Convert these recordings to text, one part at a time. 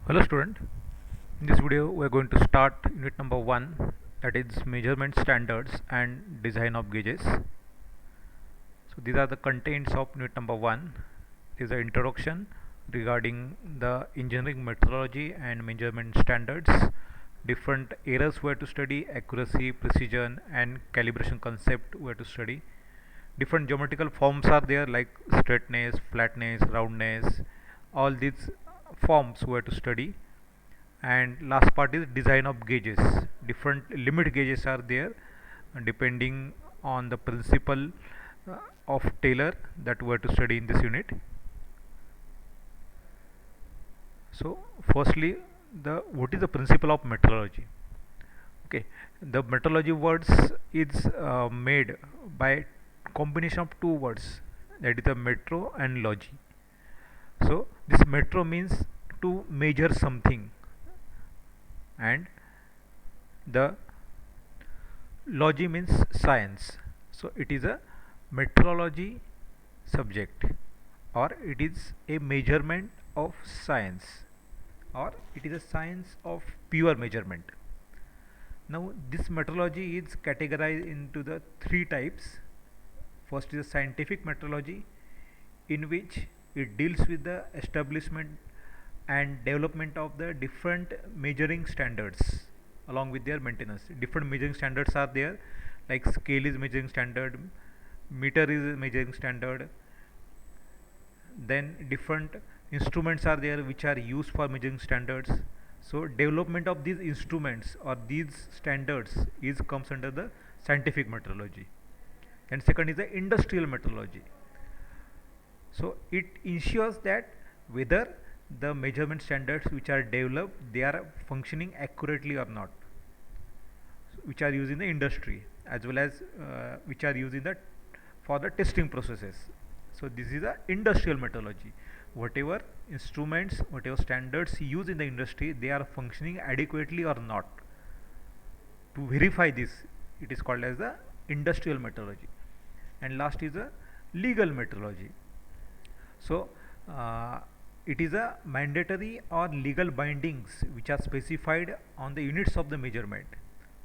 Hello student, in this video we are going to start unit number 1, that is measurement standards and design of gauges. So these are the contents of unit number 1. This is an introduction regarding the engineering methodology and measurement standards, different areas where to study, accuracy, precision and calibration concept where to study. Different geometrical forms are there like straightness, flatness, roundness, all these forms were to study. And last part is design of gauges. Different limit gauges are there depending on the principle of Taylor that we are to study in this unit. So firstly, the what is the principle of metrology? Okay, the metrology words is made by combination of two words, that is the metro and logy. So this metro means to measure something, and the logy means science. So it is a metrology subject, or it is a measurement of science, or it is a science of pure measurement. Now this metrology is categorized into the three types. First is a scientific metrology, in which it deals with the establishment and development of the different measuring standards along with their maintenance. Different measuring standards are there, like scale is measuring standard, meter is measuring standard, then different instruments are there which are used for measuring standards. So development of these instruments or these standards is comes under the scientific metrology. And second is the industrial metrology. So it ensures that whether the measurement standards which are developed, they are functioning accurately or not, which are used in the industry, as well as which are used in the for the testing processes. So this is a industrial metrology. Whatever instruments, whatever standards used in the industry, they are functioning adequately or not. To verify this, it is called as the industrial metrology. And last is a legal metrology. So it is a mandatory or legal bindings which are specified on the units of the measurement.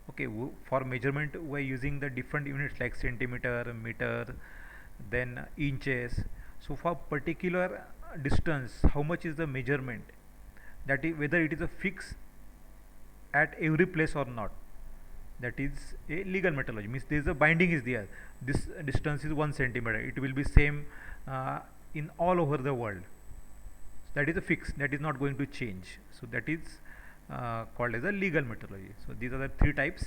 Okay, for measurement we are using the different units like centimeter, meter, then inches. So for particular distance, how much is the measurement, that is whether it is a fix at every place or not, that is a legal metrology. Means there is a binding is there, this distance is 1 centimeter, it will be same in all over the world. That is a fix, that is not going to change. So that is called as a legal metrology. So these are the three types.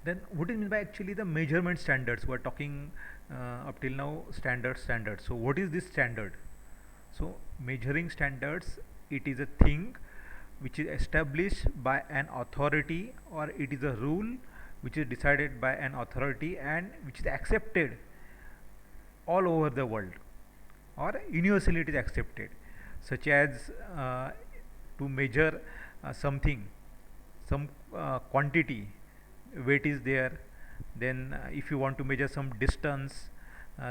Then what is meant by actually the measurement standards? We are talking up till now standard. So what is this standard? So measuring standards, it is a thing which is established by an authority, or it is a rule which is decided by an authority and which is accepted all over the world, or universally it is accepted, such as to measure something, some quantity, weight is there. Then if you want to measure some distance,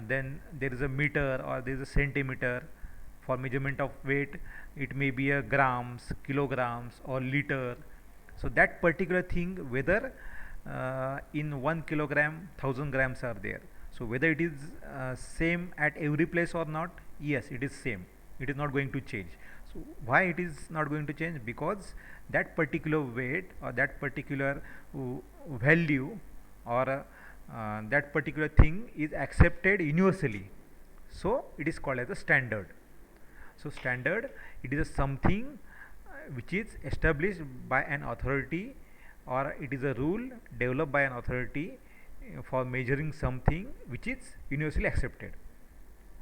then there is a meter or there is a centimeter. For measurement of weight, it may be a grams, kilograms or liter. So that particular thing, whether in 1 kilogram 1000 grams are there, so whether it is same at every place or not, yes, it is same, it is not going to change. So why it is not going to change? Because that particular weight or that particular value, or that particular thing is accepted universally, so it is called as a standard. So standard, it is a something which is established by an authority, or it is a rule developed by an authority for measuring something which is universally accepted,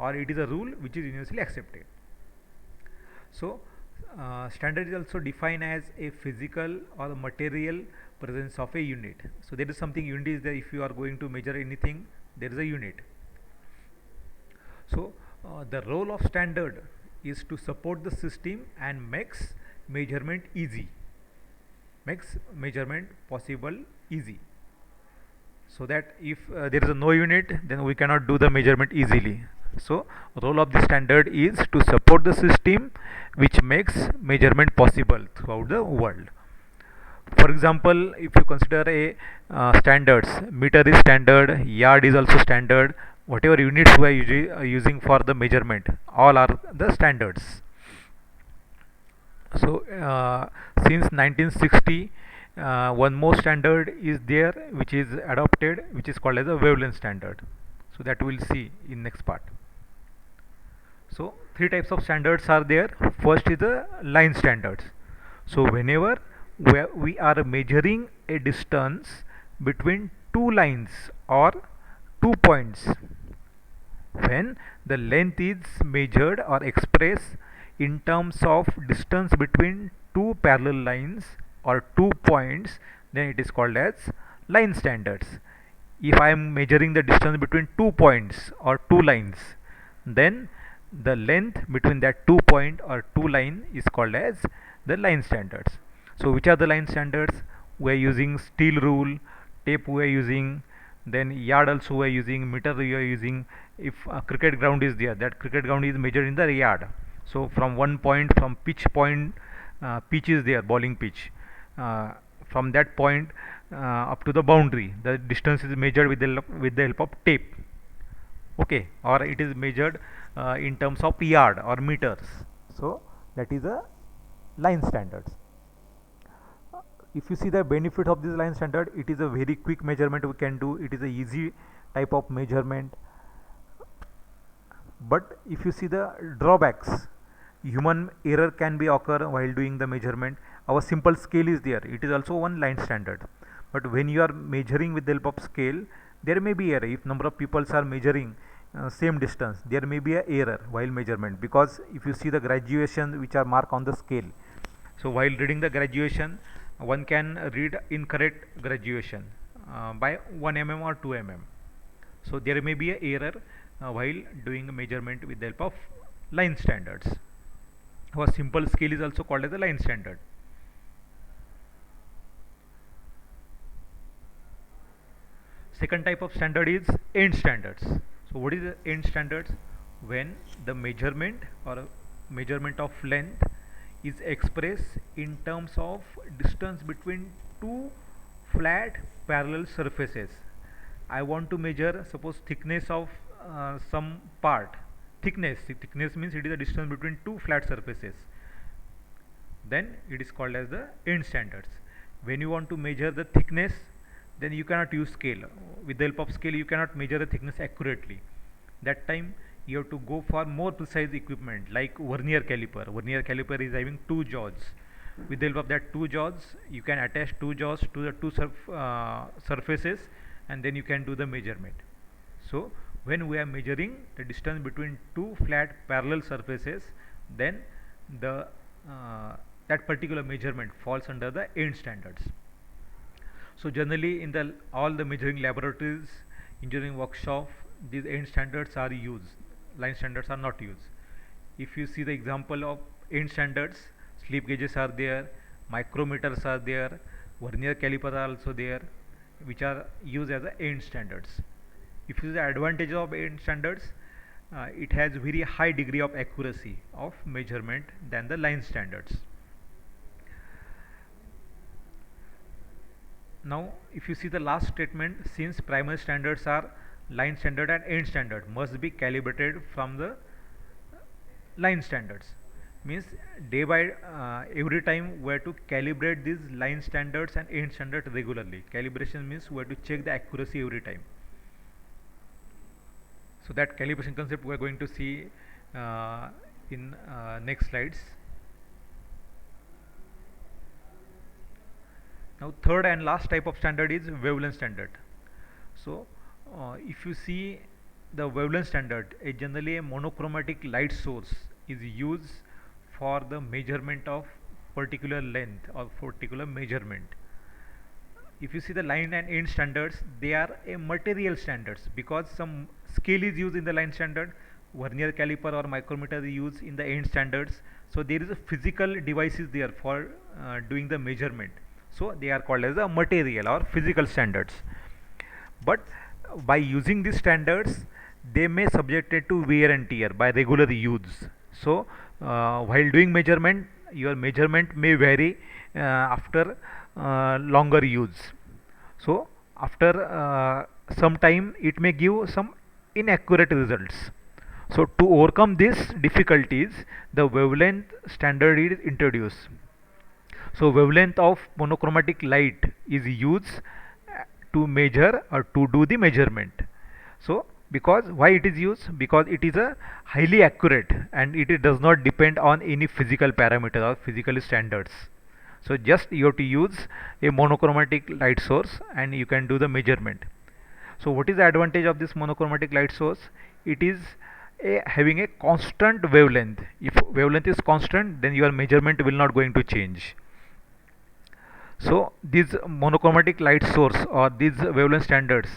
or it is a rule which is universally accepted. So standard is also defined as a physical or material presence of a unit. So there is something, unit is there. If you are going to measure anything, there is a unit. So the role of standard is to support the system and makes measurement easy, makes measurement possible easy. So that if there is a no unit, then we cannot do the measurement easily. So role of the standard is to support the system which makes measurement possible throughout the world. For example, if you consider a standards, meter is standard, yard is also standard, whatever units we are using for the measurement, all are the standards. So since 1960, one more standard is there which is adopted, which is called as a wavelength standard. So that we will see in next part. So three types of standards are there. First is the line standards. So whenever we are measuring a distance between two lines or 2 points, when the length is measured or expressed in terms of distance between two parallel lines or 2 points, then it is called as line standards. If I am measuring the distance between 2 points or two lines, then the length between that 2 point or two line is called as the line standards. So which are the line standards? We are using steel rule, tape we are using, then yard also we are using, meter we are using. If a cricket ground is there, that cricket ground is measured in the yard. So from one point, from pitch point, pitch is there, bowling pitch. From that point up to the boundary, the distance is measured with the help of tape. Okay, or it is measured in terms of yard or meters. So that is a line standards. If you see the benefit of this line standard, it is a very quick measurement we can do. It is a easy type of measurement. But if you see the drawbacks, human error can be occur while doing the measurement. Our simple scale is there, it is also one line standard. But when you are measuring with the help of scale, there may be error. If number of people are measuring same distance, there may be a error while measurement, because if you see the graduation which are marked on the scale, so while reading the graduation, one can read incorrect graduation by 1 mm or 2 mm. So there may be a error while doing a measurement with the help of line standards. Our simple scale is also called as a line standard. Second type of standard is end standards. So what is the end standards? When the measurement or measurement of length is expressed in terms of distance between two flat parallel surfaces. I want to measure, suppose, thickness of some part. Thickness means it is the distance between two flat surfaces. Then it is called as the end standards. When you want to measure the thickness, then you cannot use scale. With the help of scale, you cannot measure the thickness accurately. That time you have to go for more precise equipment like vernier caliper. Vernier caliper is having two jaws. With the help of that two jaws, you can attach two jaws to the two surfaces, and then you can do the measurement. So when we are measuring the distance between two flat parallel surfaces, then the that particular measurement falls under the end standards. So generally in the all the measuring laboratories, engineering workshop, these end standards are used. Line standards are not used. If you see the example of end standards, slip gauges are there, micrometers are there, vernier caliper are also there, which are used as the end standards. If you see the advantage of end standards, it has very high degree of accuracy of measurement than the line standards. Now if you see the last statement, since primary standards are line standard and end standard must be calibrated from the line standards, means day by every time we have to calibrate these line standards and end standards regularly. Calibration means we have to check the accuracy every time. So that calibration concept we are going to see in next slides. Now third and last type of standard is wavelength standard. So if you see the wavelength standard, generally a monochromatic light source is used for the measurement of particular length or particular measurement. If you see the line and end standards, they are a material standards, because some scale is used in the line standard, vernier caliper or micrometer is used in the end standards. So there is a physical devices there for doing the measurement. So they are called as a material or physical standards. But by using these standards, they may subjected to wear and tear by regular use. So while doing measurement, your measurement may vary after longer use. So after some time it may give some inaccurate results. So to overcome these difficulties, the wavelength standard is introduced. So wavelength of monochromatic light is used to measure or to do the measurement. So because why it is used? Because it is a highly accurate and it does not depend on any physical parameter or physical standards. So just you have to use a monochromatic light source and you can do the measurement. So what is the advantage of this monochromatic light source? It is having a constant wavelength. If wavelength is constant, then your measurement will not going to change. So these monochromatic light source or these wavelength standards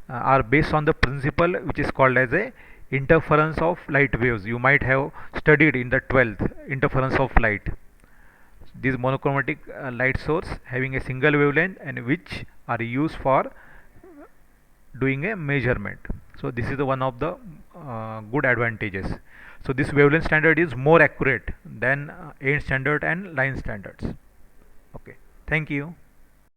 are based on the principle which is called as a interference of light waves. You might have studied in the 12th interference of light. These monochromatic light source having a single wavelength and which are used for doing a measurement. So this is the one of the good advantages. So this wavelength standard is more accurate than end standard and line standards. Okay, thank you.